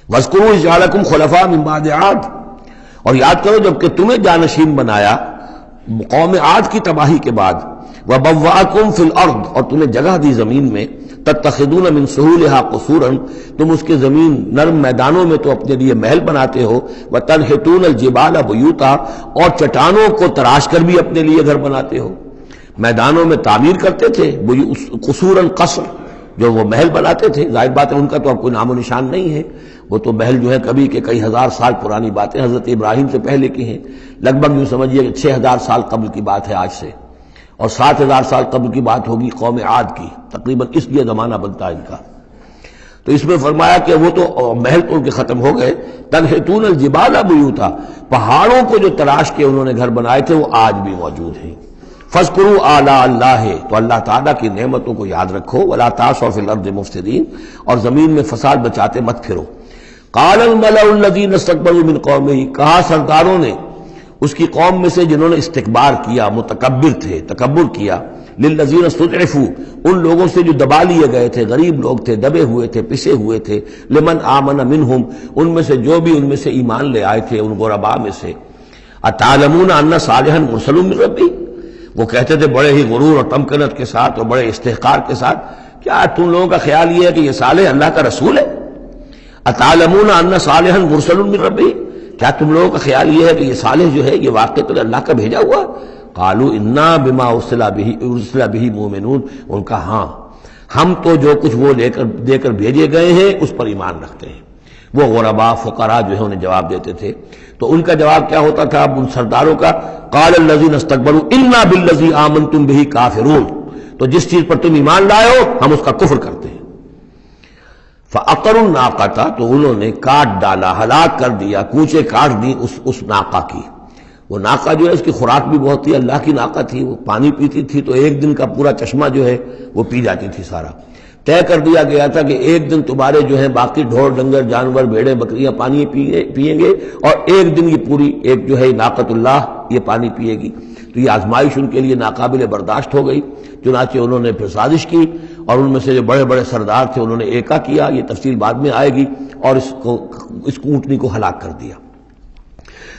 وَاذْكُرُوا إِذْ جَعَلَكُمْ خُلَفَاءَ مِن بَعْدِ عَادٍ، اور یاد کرو جب کہ تمہیں جانشین بنایا قوم عاد کی تباہی کے بعد، وَبَوَّأَكُمْ فِي الْأَرْضِ، اور تمہیں جگہ دی زمین میں، تَتَّخِذُونَ مِن سُهُولِهَا قُصُورًا، تم اس کے زمین نرم میدانوں میں تو اپنے لیے محل بناتے ہو، وَتَنْحِتُونَ الْجِبَالَ بُيُوتًا، اور چٹانوں کو تراش کر بھی اپنے لیے گھر بناتے ہو، میدانوں میں تعمیر کرتے تھے قصوراً قصر، جو وہ محل بناتے تھے، ظاہر بات ہے ان کا تو اب کوئی نام و نشان نہیں ہے، وہ تو محل جو ہے کبھی کہ کئی ہزار سال پرانی باتیں حضرت ابراہیم سے پہلے کی ہیں، لگ بھگ یوں سمجھیے کہ 6000 سال قبل کی بات ہے آج سے، اور 7000 سال قبل کی بات ہوگی قوم عاد کی، تقریباً اس لیے زمانہ بنتا ہے ان کا۔ تو اس میں فرمایا کہ وہ تو محل تو ان کے ختم ہو گئے، تنحتون الجبال بیوتا، پہاڑوں کو جو تراش کے انہوں نے گھر بنائے تھے وہ آج بھی موجود ہیں۔ فاذکروا آلاء اللہ، تو اللہ تعالیٰ کی نعمتوں کو یاد رکھو، ولا تعثوا فی الارض مفسدین، اور زمین میں فساد بچاتے مت پھرو۔ قال الملأ الذین استکبروا من قومہ، کہا سرداروں نے اس کی قوم میں سے جنہوں نے استکبار کیا، متکبر تھے، تکبر کیا، للذین استضعفوا، ان لوگوں سے جو دبا لیے گئے تھے، غریب لوگ تھے، دبے ہوئے تھے، پسے ہوئے تھے، لمن آمن منہم، ان میں سے جو بھی ان میں سے ایمان لے آئے تھے ان غرباء میں سے، اتعلمون ان صالحا مرسل من ربی، وہ کہتے تھے بڑے ہی غرور اور تمکنت کے ساتھ اور بڑے استحقار کے ساتھ، کیا تم لوگوں کا خیال یہ ہے کہ یہ صالح اللہ کا رسول ہے؟ اتعلمون ان صالحا مرسل من ربی، کیا تم لوگوں کا خیال یہ ہے کہ یہ صالح جو ہے یہ واقعی اللہ کا بھیجا ہوا؟ قالوا انا بما ارسل به مؤمنون، ان کا ہاں ہم تو جو کچھ وہ دے کر بھیجے گئے ہیں اس پر ایمان رکھتے ہیں۔ وہ غرباء فقراء جو ہے انہیں جواب دیتے تھے، تو ان کا جواب کیا ہوتا تھا اب ان سرداروں کا؟ قال الذين استكبروا انا بالذي آمنتم به کافرون، تو جس چیز پر تم ایمان لائے ہو ہم اس کا کفر کرتے ہیں۔ فعقروا الناقۃ، تو انہوں نے کاٹ ڈالا، ہلاک کر دیا، کوچے کاٹ دی اس ناقہ کی۔ وہ ناقہ جو ہے اس کی خوراک بھی بہت تھی، اللہ کی ناقہ تھی، وہ پانی پیتی تھی تو ایک دن کا پورا چشمہ جو ہے وہ پی جاتی تھی سارا۔ طے کر دیا گیا تھا کہ ایک دن تمہارے جو ہے باقی ڈھور ڈنگر جانور بھیڑیں بکریاں پانی پیئیں گے، اور ایک دن یہ پوری ایک جو ہے ناقۃ اللہ یہ پانی پیے گی۔ تو یہ آزمائش ان کے لیے ناقابل برداشت ہو گئی، چنانچہ انہوں نے پھر سازش کی، اور ان میں سے جو بڑے بڑے سردار تھے انہوں نے ایکا کیا، یہ تفصیل بعد میں آئے گی، اور اس اونٹنی کو ہلاک کر دیا۔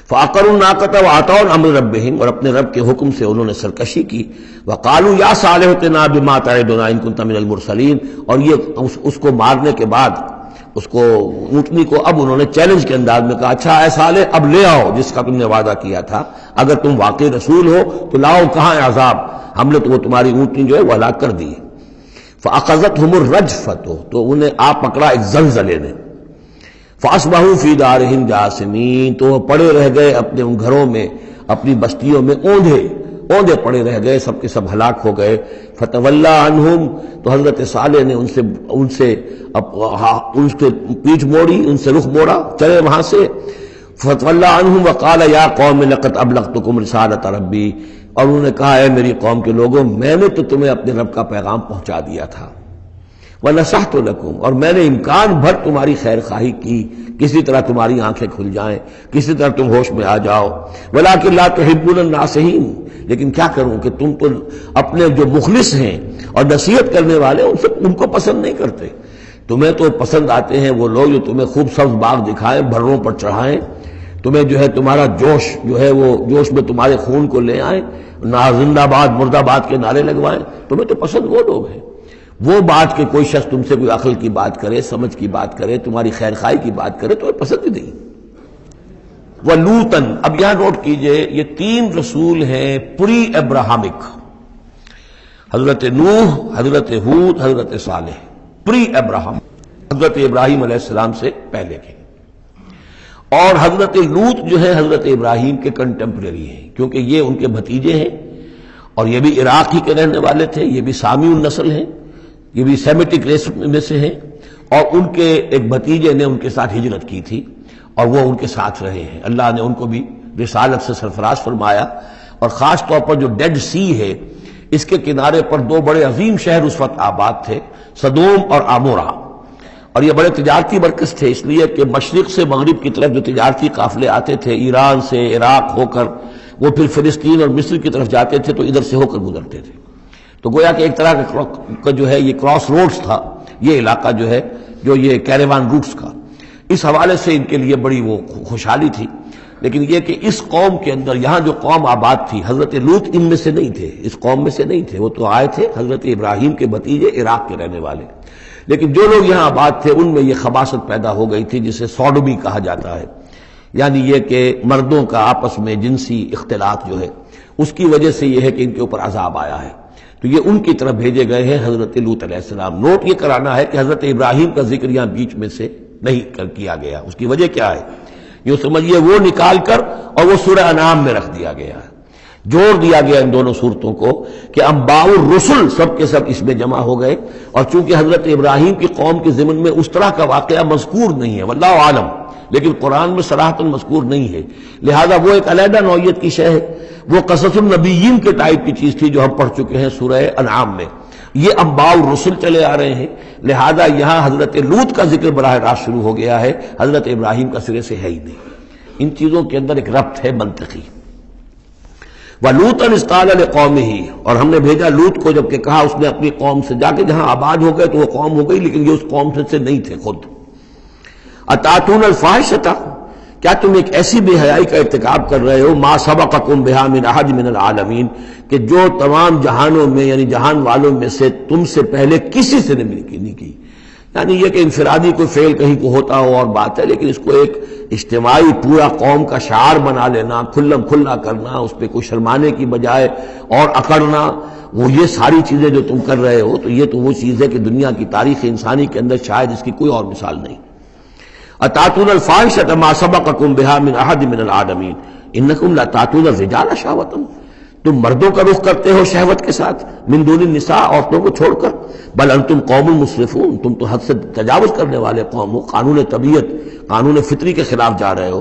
فعقروا الناقۃ وعتوا عن امر ربہم، اور اپنے رب کے حکم سے انہوں نے سرکشی کی۔ وقالوا یا صالح ائتنا بما تعدنا ان كنت من المرسلین، اور یہ اس کو مارنے کے بعد اس کو اونٹنی کو اب انہوں نے چیلنج کے انداز میں کہا، اچھا اے صالح اب لے آؤ جس کا تم نے وعدہ کیا تھا، اگر تم واقعی رسول ہو تو لاؤ، کہاں ہے عذاب؟ ہم نے تو وہ تمہاری اونٹنی جو ہے وہ ہلاک کر دی۔ فاخذتهم الرجفۃ، تو انہیں آ پکڑا ایک زلزلے نے۔ فاصبحوا فی دارہم جاثمین، تو وہ پڑے رہ گئے اپنے ان گھروں میں، اپنی بستیوں میں اوندھے پڑے رہ گئے، سب کے سب ہلاک ہو گئے۔ فتولی عنہم، تو حضرت صالح نے ان سے پیٹھ موڑی، ان سے رخ موڑا، چلے وہاں سے۔ فتولی عنہم وقال یا قوم لقد ابلغتکم رسالۃ ربی، اور انہوں نے کہا اے میری قوم کے لوگوں میں نے تو تمہیں اپنے رب کا پیغام پہنچا دیا تھا، وَنَصَحْتُ لَكُمْ، اور میں نے امکان بھر تمہاری خیر خواہی کی، کسی طرح تمہاری آنکھیں کھل جائیں، کسی طرح تم ہوش میں آ جاؤ، وَلَٰكِن لَا تُحِبُّونَ النَّاصِحِينَ، لیکن کیا کروں کہ تم تو اپنے جو مخلص ہیں اور نصیحت کرنے والے ان کو پسند نہیں کرتے۔ تمہیں تو پسند آتے ہیں وہ لوگ جو تمہیں خوب سبز باغ دکھائیں، بھروں پر چڑھائیں، تمہیں جو ہے تمہارا جوش جو ہے وہ جوش میں تمہارے خون کو لے آئیں، نہ زندہ آباد مردہ آباد کے نعرے لگوائیں، تمہیں تو پسند وہ لوگ ہیں۔ وہ بات کہ کوئی شخص تم سے کوئی عقل کی بات کرے، سمجھ کی بات کرے، تمہاری خیر خواہی کی بات کرے تو پسند ہی نہیں۔ وَلُوطًا، اب یہاں نوٹ کیجئے یہ 3 رسول ہیں پری ابراہمک، حضرت نوح، حضرت ہود، حضرت صالح، پری ابراہم، حضرت ابراہیم علیہ السلام سے پہلے کے۔ اور حضرت لوط جو ہے حضرت ابراہیم کے کنٹمپریری ہیں، کیونکہ یہ ان کے بھتیجے ہیں، اور یہ بھی عراق ہی کے رہنے والے تھے، یہ بھی سامی النسل ہیں، یہ بھی سیمیٹک ریس میں سے ہیں، اور ان کے ایک بھتیجے نے ان کے ساتھ ہجرت کی تھی اور وہ ان کے ساتھ رہے ہیں۔ اللہ نے ان کو بھی رسالت سے سرفراز فرمایا، اور خاص طور پر جو ڈیڈ سی ہے اس کے کنارے پر 2 بڑے عظیم شہر اس وقت آباد تھے، سدوم اور عمورہ، اور یہ بڑے تجارتی مرکز تھے، اس لیے کہ مشرق سے مغرب کی طرف جو تجارتی قافلے آتے تھے ایران سے عراق ہو کر وہ پھر فلسطین اور مصر کی طرف جاتے تھے تو ادھر سے ہو کر گزرتے تھے، تو گویا کہ ایک طرح کا جو ہے یہ کراس روڈز تھا یہ علاقہ جو ہے جو یہ کیریوان روٹس کا۔ اس حوالے سے ان کے لیے بڑی وہ خوشحالی تھی. لیکن یہ کہ اس قوم کے اندر یہاں جو قوم آباد تھی، حضرت لوط ان میں سے نہیں تھے، اس قوم میں سے نہیں تھے. وہ تو آئے تھے حضرت ابراہیم کے بھتیجے، عراق کے رہنے والے. لیکن جو لوگ یہاں آباد تھے ان میں یہ خباثت پیدا ہو گئی تھی جسے سوڈومی کہا جاتا ہے، یعنی یہ کہ مردوں کا آپس میں جنسی اختلاط جو ہے اس کی وجہ سے یہ ہے کہ ان کے اوپر عذاب آیا ہے. تو یہ ان کی طرف بھیجے گئے ہیں حضرت لوط علیہ السلام. نوٹ یہ کرانا ہے کہ حضرت ابراہیم کا ذکر یہاں بیچ میں سے نہیں کیا گیا. اس کی وجہ کیا ہے؟ یہ سمجھیے وہ نکال کر اور وہ سورہ انعام میں رکھ دیا گیا ہے. جوڑ دیا گیا ان دونوں صورتوں کو کہ انباء الرسل سب کے سب اس میں جمع ہو گئے. اور چونکہ حضرت ابراہیم کی قوم کے ضمن میں اس طرح کا واقعہ مذکور نہیں ہے، واللہ عالم، لیکن قرآن میں صراحتاً مذکور نہیں ہے، لہذا وہ ایک علیحدہ نوعیت کی شے ہے. وہ قصص النبیین کے ٹائپ کی چیز تھی جو ہم پڑھ چکے ہیں سورہ انعام میں. یہ انباء الرسل چلے آ رہے ہیں، لہذا یہاں حضرت لوط کا ذکر براہ راست شروع ہو گیا ہے، حضرت ابراہیم کا سرے سے ہے ہی نہیں. ان چیزوں کے اندر ایک ربط ہے منطقی. وَلُوطًا إِذْ قَالَ لِقَوْمِهِ، اور ہم نے بھیجا لوط کو جبکہ کہا اس نے اپنی قوم سے، جا کے جہاں آباد ہو گئے تو وہ قوم ہو گئی لیکن یہ اس قوم سے نہیں تھے خود. أَتَأْتُونَ الْفَاحِشَةَ، کیا تم ایک ایسی بے حیائی کا ارتکاب کر رہے ہو، ما سبقکم بہا من احد من العالمین، کہ جو تمام جہانوں میں یعنی جہان والوں میں سے تم سے پہلے کسی سے نہیں کی. یعنی یہ کہ انفرادی کوئی فعل کہیں کو ہوتا ہو اور بات ہے، لیکن اس کو ایک اجتماعی پورا قوم کا شعار بنا لینا، کھلم کھلا کرنا، اس پہ کوئی شرمانے کی بجائے اور اکڑنا، وہ یہ ساری چیزیں جو تم کر رہے ہو، تو یہ تو وہ چیز ہے کہ دنیا کی تاریخ انسانی کے اندر شاید اس کی کوئی اور مثال نہیں. اتاتون الفاحشۃ ما سبقکم بہا من احد من العالمین انکم لتاتون الرجال شہوۃ، تم مردوں کا رخ کرتے ہو شہوت کے ساتھ، من دون النساء، عورتوں کو چھوڑ کر. بل انتم قوم مسرفون، تم تو حد سے تجاوز کرنے والے قوم ہو، قانون طبیعت، قانون فطری کے خلاف جا رہے ہو.